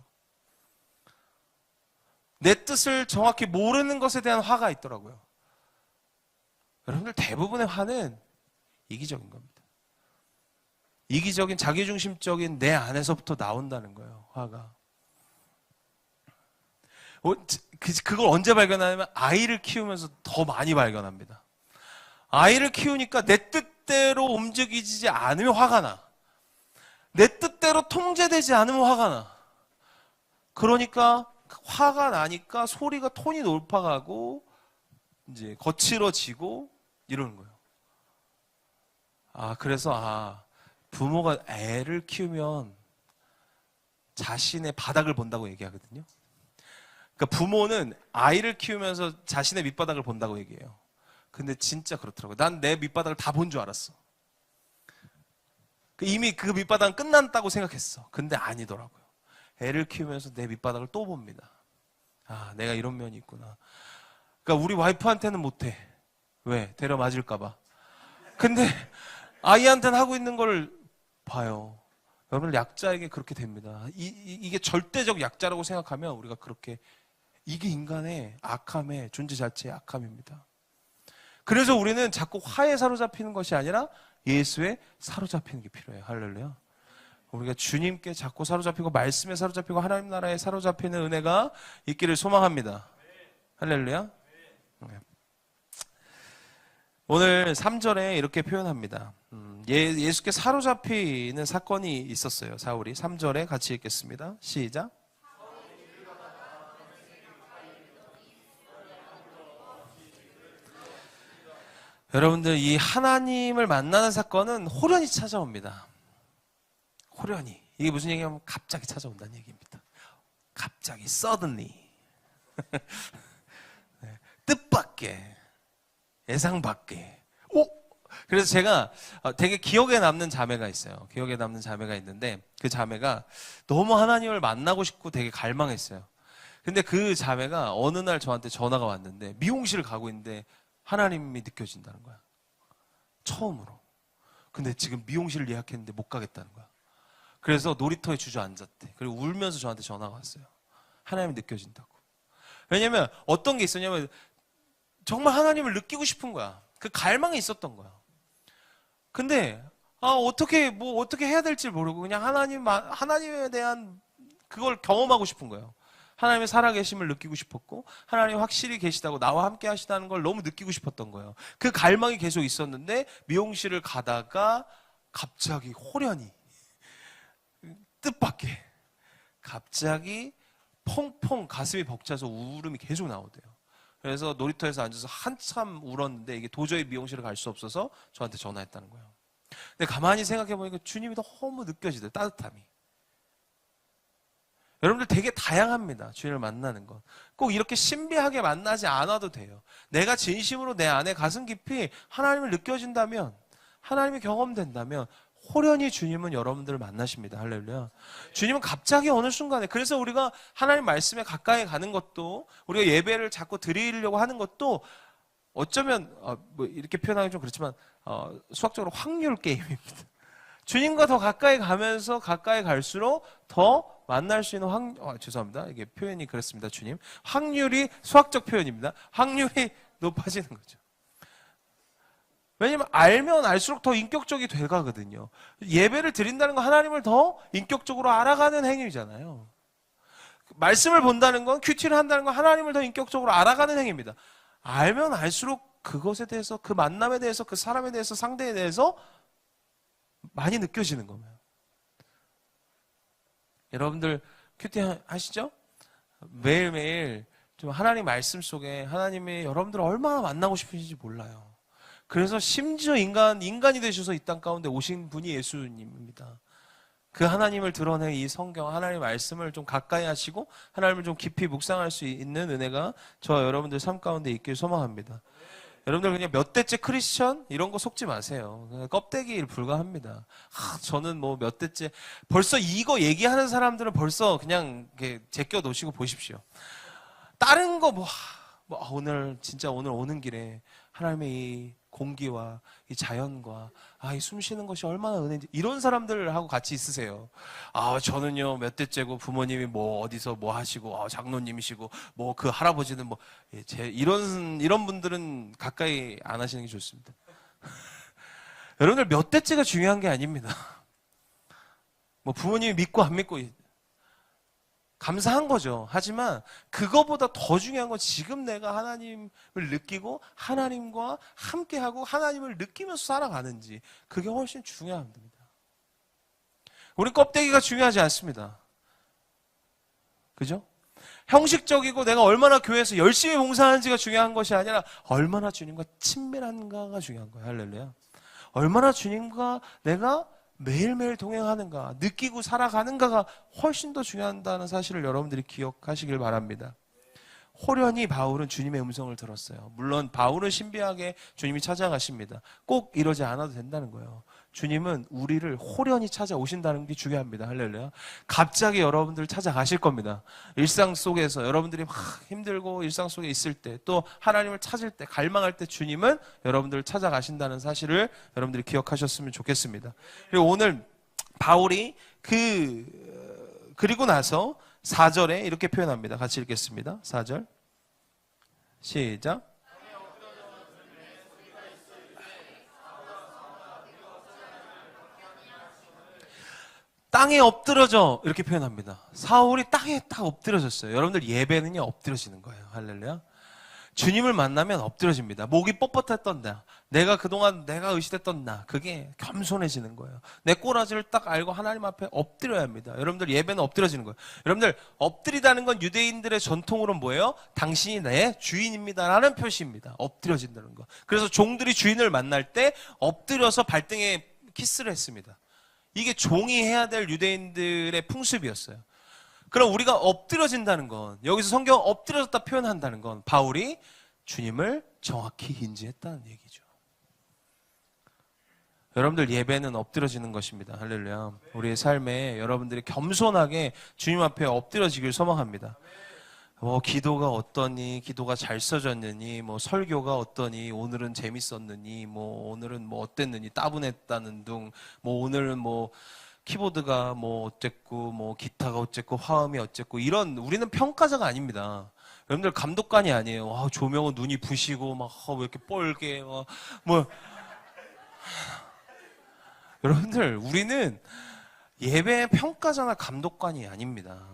내 뜻을 정확히 모르는 것에 대한 화가 있더라고요. 여러분들 대부분의 화는 이기적인 겁니다. 이기적인 자기중심적인 내 안에서부터 나온다는 거예요. 화가. 그걸 언제 발견하냐면 아이를 키우면서 더 많이 발견합니다. 아이를 키우니까 내 뜻대로 움직이지 않으면 화가 나. 내 뜻대로 통제되지 않으면 화가 나. 그러니까 화가 나니까 소리가 톤이 높아가고 이제 거칠어지고 이러는 거예요. 그래서 부모가 애를 키우면 자신의 바닥을 본다고 얘기하거든요. 그러니까 부모는 아이를 키우면서 자신의 밑바닥을 본다고 얘기해요. 근데 진짜 그렇더라고요. 난 내 밑바닥을 다 본 줄 알았어. 이미 그 밑바닥은 끝났다고 생각했어. 근데 아니더라고요. 애를 키우면서 내 밑바닥을 또 봅니다. 내가 이런 면이 있구나. 그러니까 우리 와이프한테는 못해. 왜? 데려 맞을까봐. 근데 아이한테는 하고 있는 걸 봐요. 여러분 약자에게 그렇게 됩니다. 이게 절대적 약자라고 생각하면 우리가 그렇게 이게 인간의 악함의 존재 자체의 악함입니다. 그래서 우리는 자꾸 화에 사로잡히는 것이 아니라 예수에 사로잡히는 게 필요해요. 할렐루야. 우리가 주님께 자꾸 사로잡히고 말씀에 사로잡히고 하나님 나라에 사로잡히는 은혜가 있기를 소망합니다. 할렐루야. 오늘 3절에 이렇게 표현합니다. 예수께 사로잡히는 사건이 있었어요. 사울이. 3절에 같이 읽겠습니다. 시작. 여러분들 이 하나님을 만나는 사건은 호련히 찾아옵니다. 호련히. 이게 무슨 얘기냐면 갑자기 찾아온다는 얘기입니다. 갑자기 suddenly. 뜻밖의. 예상 밖에. 그래서 제가 되게 기억에 남는 자매가 있어요. 기억에 남는 자매가 있는데 그 자매가 너무 하나님을 만나고 싶고 되게 갈망했어요. 근데 그 자매가 어느 날 저한테 전화가 왔는데 미용실을 가고 있는데 하나님이 느껴진다는 거야. 처음으로. 근데 지금 미용실을 예약했는데 못 가겠다는 거야. 그래서 놀이터에 주저앉았대. 그리고 울면서 저한테 전화가 왔어요. 하나님이 느껴진다고. 왜냐면 어떤 게 있었냐면 정말 하나님을 느끼고 싶은 거야. 그 갈망이 있었던 거야. 근데 어떻게 해야 될지 모르고 그냥 하나님에 대한 그걸 경험하고 싶은 거예요. 하나님의 살아계심을 느끼고 싶었고 하나님이 확실히 계시다고 나와 함께 하시다는 걸 너무 느끼고 싶었던 거예요. 그 갈망이 계속 있었는데 미용실을 가다가 갑자기 호련히 뜻밖의 갑자기 펑펑 가슴이 벅차서 울음이 계속 나오대요. 그래서 놀이터에서 앉아서 한참 울었는데 이게 도저히 미용실을 갈 수 없어서 저한테 전화했다는 거예요. 근데 가만히 생각해 보니까 주님이 너무 느껴지더라고요. 따뜻함이. 여러분들 되게 다양합니다. 주님을 만나는 건. 꼭 이렇게 신비하게 만나지 않아도 돼요. 내가 진심으로 내 안에 가슴 깊이 하나님을 느껴진다면, 하나님이 경험된다면 호련히 주님은 여러분들을 만나십니다. 할렐루야. 주님은 갑자기 어느 순간에, 그래서 우리가 하나님 말씀에 가까이 가는 것도, 우리가 예배를 자꾸 드리려고 하는 것도 어쩌면 뭐 이렇게 표현하기 좀 그렇지만 수학적으로 확률 게임입니다. 주님과 더 가까이 가면서 가까이 갈수록 더 만날 수 있는 죄송합니다. 이게 표현이 그렇습니다. 주님. 확률이 수학적 표현입니다. 확률이 높아지는 거죠. 왜냐면 알면 알수록 더 인격적이 돼가거든요. 예배를 드린다는 건 하나님을 더 인격적으로 알아가는 행위잖아요. 말씀을 본다는 건, 큐티를 한다는 건 하나님을 더 인격적으로 알아가는 행위입니다. 알면 알수록 그것에 대해서, 그 만남에 대해서, 그 사람에 대해서, 상대에 대해서 많이 느껴지는 거예요. 여러분들 큐티 하시죠? 매일매일 좀 하나님 말씀 속에 하나님이 여러분들을 얼마나 만나고 싶으신지 몰라요. 그래서 심지어 인간이 되셔서 이 땅 가운데 오신 분이 예수님입니다. 그 하나님을 드러낸 이 성경, 하나님의 말씀을 좀 가까이 하시고 하나님을 좀 깊이 묵상할 수 있는 은혜가 저와 여러분들 삶 가운데 있길 소망합니다. 여러분들 그냥 몇 대째 크리스천 이런 거 속지 마세요. 그냥 껍데기에 불과합니다. 저는 뭐 몇 대째, 벌써 이거 얘기하는 사람들은 벌써 그냥 제껴 놓으시고 보십시오. 다른 거 오늘 진짜 오늘 오는 길에 하나님의 이 공기와 이 자연과 이 숨 쉬는 것이 얼마나 은혜인지, 이런 사람들하고 같이 있으세요. 저는요 몇 대째고 부모님이 뭐 어디서 뭐 하시고 장로님이시고 뭐 그 할아버지는 뭐 이런 분들은 가까이 안 하시는 게 좋습니다. 여러분들 몇 대째가 중요한 게 아닙니다. 뭐 부모님이 믿고 안 믿고 감사한 거죠. 하지만 그거보다 더 중요한 건 지금 내가 하나님을 느끼고 하나님과 함께하고 하나님을 느끼면서 살아가는지, 그게 훨씬 중요합니다. 우리 껍데기가 중요하지 않습니다. 그죠? 형식적이고 내가 얼마나 교회에서 열심히 봉사하는지가 중요한 것이 아니라 얼마나 주님과 친밀한가가 중요한 거예요. 할렐루야. 얼마나 주님과 내가 매일매일 동행하는가, 느끼고 살아가는가가 훨씬 더 중요하다는 사실을 여러분들이 기억하시길 바랍니다. 호련히 바울은 주님의 음성을 들었어요. 물론 바울은 신비하게 주님이 찾아가십니다. 꼭 이러지 않아도 된다는 거예요. 주님은 우리를 호련히 찾아오신다는 게 중요합니다. 할렐루야. 갑자기 여러분들 찾아가실 겁니다. 일상 속에서 여러분들이 막 힘들고 일상 속에 있을 때, 또 하나님을 찾을 때, 갈망할 때 주님은 여러분들을 찾아가신다는 사실을 여러분들이 기억하셨으면 좋겠습니다. 그리고 오늘 바울이 그리고 나서 4절에 이렇게 표현합니다. 같이 읽겠습니다. 4절 시작. 땅에 엎드러져, 이렇게 표현합니다. 사울이 땅에 딱 엎드러졌어요. 여러분들 예배는요 엎드러지는 거예요. 할렐루야. 주님을 만나면 엎드러집니다. 목이 뻣뻣했던 나, 내가 그동안 내가 의식했던 나, 그게 겸손해지는 거예요. 내 꼬라지를 딱 알고 하나님 앞에 엎드려야 합니다. 여러분들 예배는 엎드러지는 거예요. 여러분들 엎드리다는 건 유대인들의 전통으로 뭐예요? 당신이 내 주인입니다 라는 표시입니다. 엎드려진다는 거. 그래서 종들이 주인을 만날 때 엎드려서 발등에 키스를 했습니다. 이게 종이 해야 될 유대인들의 풍습이었어요. 그럼 우리가 엎드려진다는 건, 여기서 성경 엎드려졌다 표현한다는 건 바울이 주님을 정확히 인지했다는 얘기죠. 여러분들 예배는 엎드려지는 것입니다. 할렐루야. 우리의 삶에 여러분들이 겸손하게 주님 앞에 엎드려지길 소망합니다. 뭐 기도가 어떠니, 기도가 잘 써졌느니, 뭐 설교가 어떠니, 오늘은 재밌었느니, 뭐 오늘은 뭐 어땠느니, 따분했다는 둥, 뭐 오늘은 뭐 키보드가 뭐 어쨌고, 뭐 기타가 어쨌고, 화음이 어쨌고, 이런, 우리는 평가자가 아닙니다. 여러분들 감독관이 아니에요. 조명은 눈이 부시고 막 왜 이렇게 뻘게 뭐 여러분들 우리는 예배 평가자나 감독관이 아닙니다.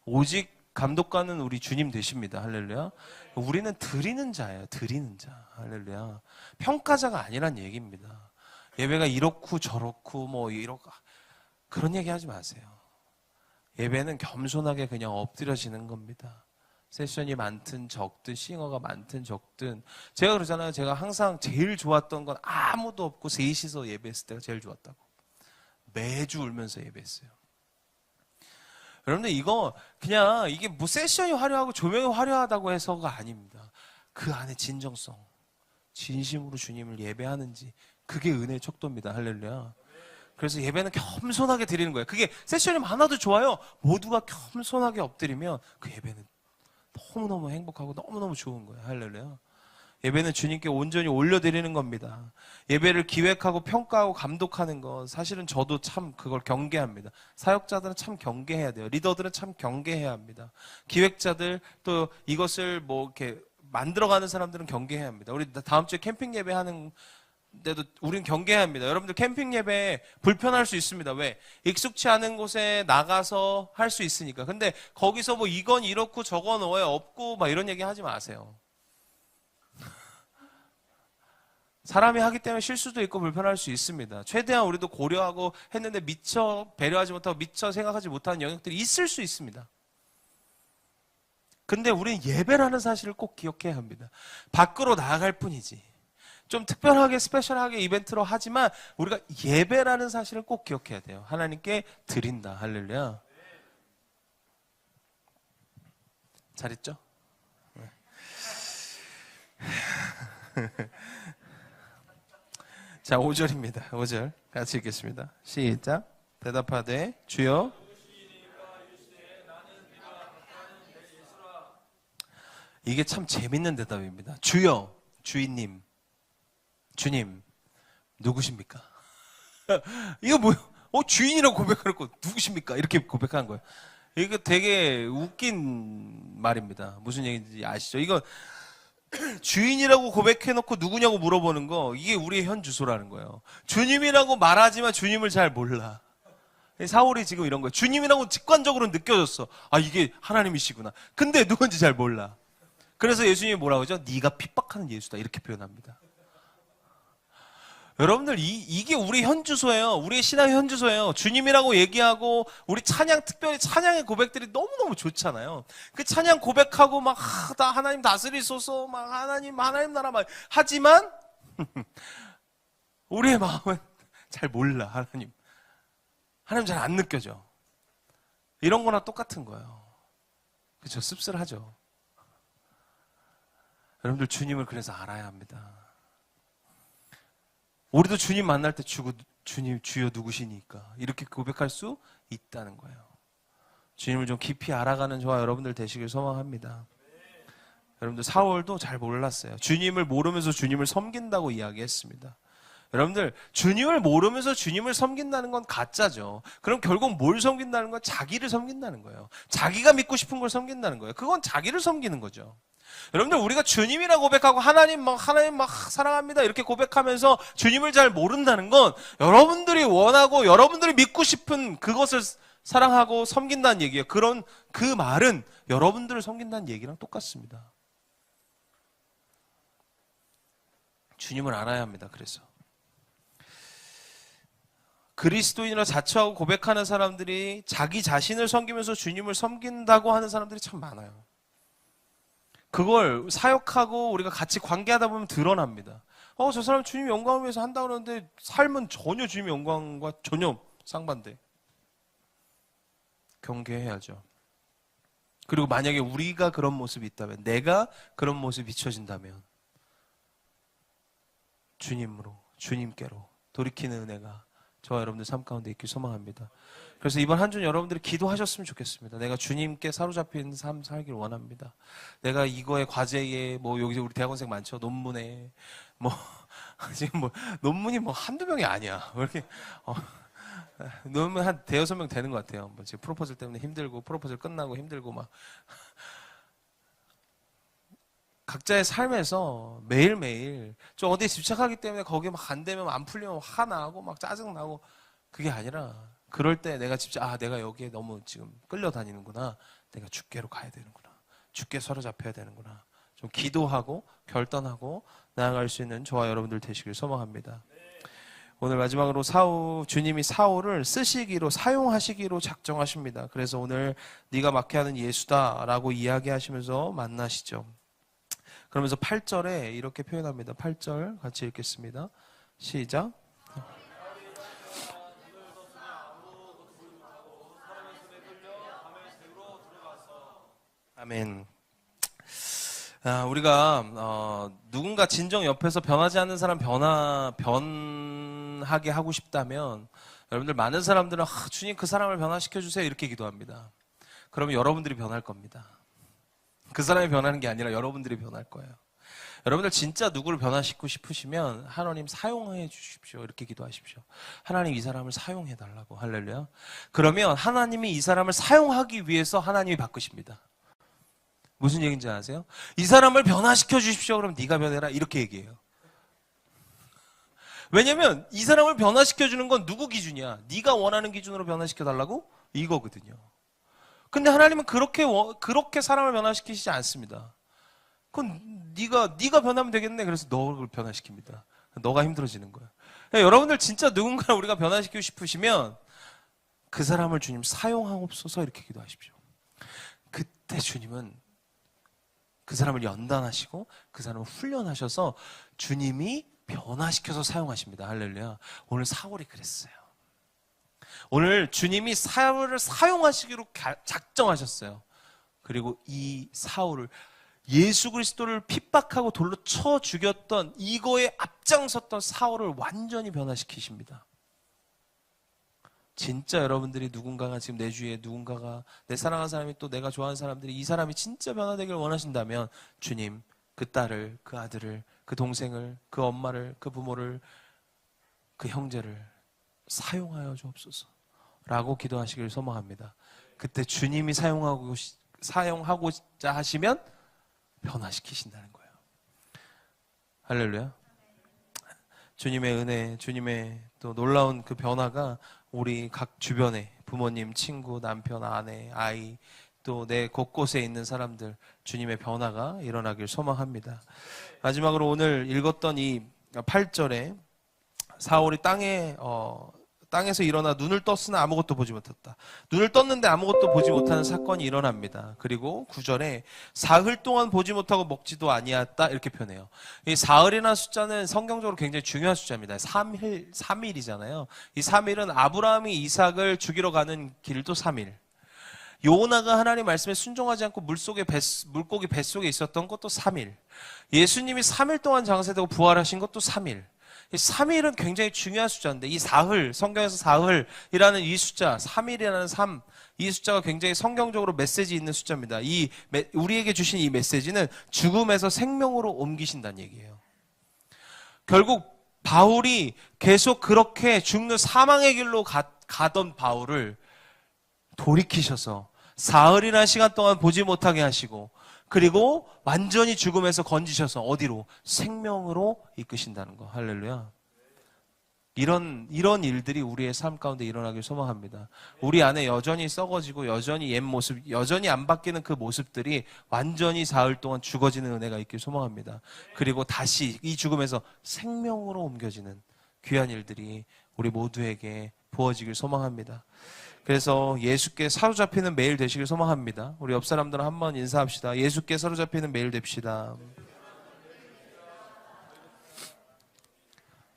오직 감독관은 우리 주님 되십니다. 할렐루야. 우리는 드리는 자예요. 드리는 자. 할렐루야. 평가자가 아니란 얘기입니다. 예배가 이렇고 저렇고 뭐 이렇고 그런 얘기 하지 마세요. 예배는 겸손하게 그냥 엎드려지는 겁니다. 세션이 많든 적든 싱어가 많든 적든 제가 그러잖아요. 제가 항상 제일 좋았던 건 아무도 없고 셋이서 예배했을 때가 제일 좋았다고. 매주 울면서 예배했어요. 여러분들 이거 그냥 이게 뭐 세션이 화려하고 조명이 화려하다고 해서가 아닙니다. 그 안에 진정성, 진심으로 주님을 예배하는지 그게 은혜의 척도입니다. 할렐루야. 그래서 예배는 겸손하게 드리는 거예요. 그게 세션이 많아도 좋아요. 모두가 겸손하게 엎드리면 그 예배는 너무너무 행복하고 너무너무 좋은 거예요. 할렐루야. 예배는 주님께 온전히 올려드리는 겁니다. 예배를 기획하고 평가하고 감독하는 건 사실은 저도 참 그걸 경계합니다. 사역자들은 참 경계해야 돼요. 리더들은 참 경계해야 합니다. 기획자들 또 이것을 뭐 이렇게 만들어가는 사람들은 경계해야 합니다. 우리 다음 주에 캠핑 예배 하는 데도 우리는 경계해야 합니다. 여러분들 캠핑 예배 불편할 수 있습니다. 왜? 익숙치 않은 곳에 나가서 할 수 있으니까. 근데 거기서 뭐 이건 이렇고 저건 왜 없고 막 이런 얘기 하지 마세요. 사람이 하기 때문에 실수도 있고 불편할 수 있습니다. 최대한 우리도 고려하고 했는데 미처 배려하지 못하고 미처 생각하지 못하는 영역들이 있을 수 있습니다. 근데 우리는 예배라는 사실을 꼭 기억해야 합니다. 밖으로 나아갈 뿐이지. 좀 특별하게 스페셜하게 이벤트로 하지만 우리가 예배라는 사실을 꼭 기억해야 돼요. 하나님께 드린다. 할렐루야. 잘했죠? 네. 자, 5절입니다. 5절 같이 읽겠습니다. 시작. 대답하되 주여 이게 참 재밌는 대답입니다. 주여, 주인님, 주님 누구십니까? 이거 뭐야? 주인이라고 고백해놓고 누구십니까? 이렇게 고백한 거예요. 이거 되게 웃긴 말입니다. 무슨 얘기인지 아시죠? 이거 주인이라고 고백해놓고 누구냐고 물어보는 거 이게 우리의 현 주소라는 거예요. 주님이라고 말하지만 주님을 잘 몰라. 사울이 지금 이런 거예요. 주님이라고 직관적으로 느껴졌어. 아, 이게 하나님이시구나. 근데 누군지 잘 몰라. 그래서 예수님이 뭐라고 하죠? 네가 핍박하는 예수다 이렇게 표현합니다. 여러분들 이게 우리 현 주소예요. 우리의 신앙의 현 주소예요. 주님이라고 얘기하고 우리 찬양 특별히 찬양의 고백들이 너무너무 좋잖아요. 그 찬양 고백하고 막 다 하나님 다스리소서 막 하나님 나라 막 하지만 우리의 마음은 잘 몰라. 하나님 잘 안 느껴져. 이런 거나 똑같은 거예요. 그렇죠? 씁쓸하죠. 여러분들 주님을 그래서 알아야 합니다. 우리도 주님 만날 때 주님 주여 누구시니까 이렇게 고백할 수 있다는 거예요. 주님을 좀 깊이 알아가는 저와 여러분들 되시길 소망합니다. 여러분들 사울도 잘 몰랐어요. 주님을 모르면서 주님을 섬긴다고 이야기했습니다. 여러분들 주님을 모르면서 주님을 섬긴다는 건 가짜죠. 그럼 결국 뭘 섬긴다는 건 자기를 섬긴다는 거예요. 자기가 믿고 싶은 걸 섬긴다는 거예요. 그건 자기를 섬기는 거죠. 여러분들 우리가 주님이라 고백하고 하나님 막 사랑합니다 이렇게 고백하면서 주님을 잘 모른다는 건 여러분들이 원하고 여러분들이 믿고 싶은 그것을 사랑하고 섬긴다는 얘기예요. 그 말은 여러분들을 섬긴다는 얘기랑 똑같습니다. 주님을 알아야 합니다. 그래서 그리스도인으로 자처하고 고백하는 사람들이 자기 자신을 섬기면서 주님을 섬긴다고 하는 사람들이 참 많아요. 그걸 사역하고 우리가 같이 관계하다 보면 드러납니다. 저 사람 주님 영광을 위해서 한다고 그러는데 삶은 전혀 주님 영광과 전혀 상반돼. 경계해야죠. 그리고 만약에 우리가 그런 모습이 있다면, 내가 그런 모습이 비춰진다면 주님께로 돌이키는 은혜가 저와 여러분들 삶 가운데 있길 소망합니다. 그래서 이번 한 주는 여러분들이 기도하셨으면 좋겠습니다. 내가 주님께 사로잡혀 있는 삶 살길 원합니다. 내가 이거에 과제에 여기 우리 대학원생 많죠. 논문에 지금 논문이 한두 명이 아니야. 왜 이렇게 논문 한 대여섯 명 되는 것 같아요. 지금 프로포즈 때문에 힘들고 프로포즈 끝나고 힘들고 막 각자의 삶에서 매일매일 좀 어디에 집착하기 때문에 거기에 막 안 되면 안 풀리면 화나고 막 짜증나고 그게 아니라 그럴 때 내가 내가 여기에 너무 지금 끌려다니는구나. 내가 주께로 가야 되는구나. 주께 사로잡혀야 되는구나. 좀 기도하고 결단하고 나아갈 수 있는 저와 여러분들 되시길 소망합니다. 오늘 마지막으로 주님이 사울을 쓰시기로, 사용하시기로 작정하십니다. 그래서 오늘 네가 막해하는 예수다라고 이야기하시면서 만나시죠. 그러면서 8절에 이렇게 표현합니다. 8절 같이 읽겠습니다. 시작. 아멘. 우리가 누군가 진정 옆에서 변하지 않는 사람 변하게 하고 싶다면 여러분들 많은 사람들은 주님 그 사람을 변화시켜 주세요 이렇게 기도합니다. 그러면 여러분들이 변할 겁니다. 그 사람이 변하는 게 아니라 여러분들이 변할 거예요. 여러분들 진짜 누구를 변화시키고 싶으시면 하나님 사용해 주십시오 이렇게 기도하십시오. 하나님 이 사람을 사용해 달라고. 할렐루야. 그러면 하나님이 이 사람을 사용하기 위해서 하나님이 바꾸십니다. 무슨 얘기인지 아세요? 이 사람을 변화시켜 주십시오. 그럼 네가 변해라 이렇게 얘기해요. 왜냐면 이 사람을 변화시켜 주는 건 누구 기준이야? 네가 원하는 기준으로 변화시켜 달라고? 이거거든요. 근데 하나님은 그렇게 사람을 변화시키시지 않습니다. 그건 네가 변하면 되겠네. 그래서 너를 변화시킵니다. 너가 힘들어지는 거야. 여러분들 진짜 누군가를 우리가 변화시키고 싶으시면 그 사람을 주님 사용하옵소서 이렇게 기도하십시오. 그때 주님은 그 사람을 연단하시고 그 사람을 훈련하셔서 주님이 변화시켜서 사용하십니다. 할렐루야. 오늘 사울이 그랬어요. 오늘 주님이 사울을 사용하시기로 작정하셨어요. 그리고 이 사울을 예수 그리스도를 핍박하고 돌로 쳐 죽였던 이거에 앞장섰던 사울을 완전히 변화시키십니다. 진짜 여러분들이 누군가가 지금 내 주위에 누군가가 내 사랑하는 사람이 또 내가 좋아하는 사람들이 이 사람이 진짜 변화되길 원하신다면 주님 그 딸을, 그 아들을, 그 동생을, 그 엄마를, 그 부모를, 그 형제를 사용하여 주옵소서 라고 기도하시길 소망합니다. 그때 주님이 사용하고자 하시면 변화시키신다는 거예요. 할렐루야. 주님의 은혜, 주님의 또 놀라운 그 변화가 우리 각 주변에 부모님, 친구, 남편, 아내, 아이 또 내 곳곳에 있는 사람들 주님의 변화가 일어나길 소망합니다. 마지막으로 오늘 읽었던 이 8절에 사울이 땅에서 일어나 눈을 떴으나 아무것도 보지 못했다. 눈을 떴는데 아무것도 보지 못하는 사건이 일어납니다. 그리고 9절에 사흘 동안 보지 못하고 먹지도 아니했다 이렇게 표현해요. 이 사흘이라는 숫자는 성경적으로 굉장히 중요한 숫자입니다. 3일이잖아요. 이 3일은 아브라함이 이삭을 죽이러 가는 길도 3일. 요나가 하나님 말씀에 순종하지 않고 물고기 뱃속에 있었던 것도 3일. 예수님이 3일 동안 장사되고 부활하신 것도 3일. 이 3일은 굉장히 중요한 숫자인데 이 사흘, 성경에서 사흘이라는 이 숫자, 3일이라는 3, 이 숫자가 굉장히 성경적으로 메시지 있는 숫자입니다. 우리에게 주신 이 메시지는 죽음에서 생명으로 옮기신다는 얘기예요. 결국 바울이 계속 그렇게 죽는 사망의 길로 가던 바울을 돌이키셔서 사흘이라는 시간 동안 보지 못하게 하시고 그리고 완전히 죽음에서 건지셔서 어디로? 생명으로 이끄신다는 거. 할렐루야. 이런 일들이 우리의 삶 가운데 일어나길 소망합니다. 우리 안에 여전히 썩어지고 여전히 옛 모습, 여전히 안 바뀌는 그 모습들이 완전히 사흘 동안 죽어지는 은혜가 있길 소망합니다. 그리고 다시 이 죽음에서 생명으로 옮겨지는 귀한 일들이 우리 모두에게 부어지길 소망합니다. 그래서 예수께 사로잡히는 매일 되시길 소망합니다. 우리 옆 사람들은 한번 인사합시다. 예수께 사로잡히는 매일 됩시다.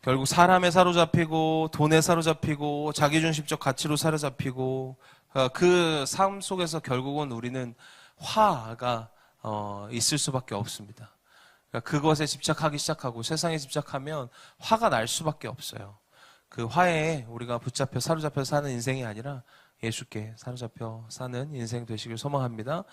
결국 사람에 사로잡히고 돈에 사로잡히고 자기중심적 가치로 사로잡히고 그 삶 속에서 결국은 우리는 화가 있을 수밖에 없습니다. 그러니까 그것에 집착하기 시작하고 세상에 집착하면 화가 날 수밖에 없어요. 그 화에 우리가 붙잡혀 사로잡혀 사는 인생이 아니라 예수께 사로잡혀 사는 인생 되시길 소망합니다.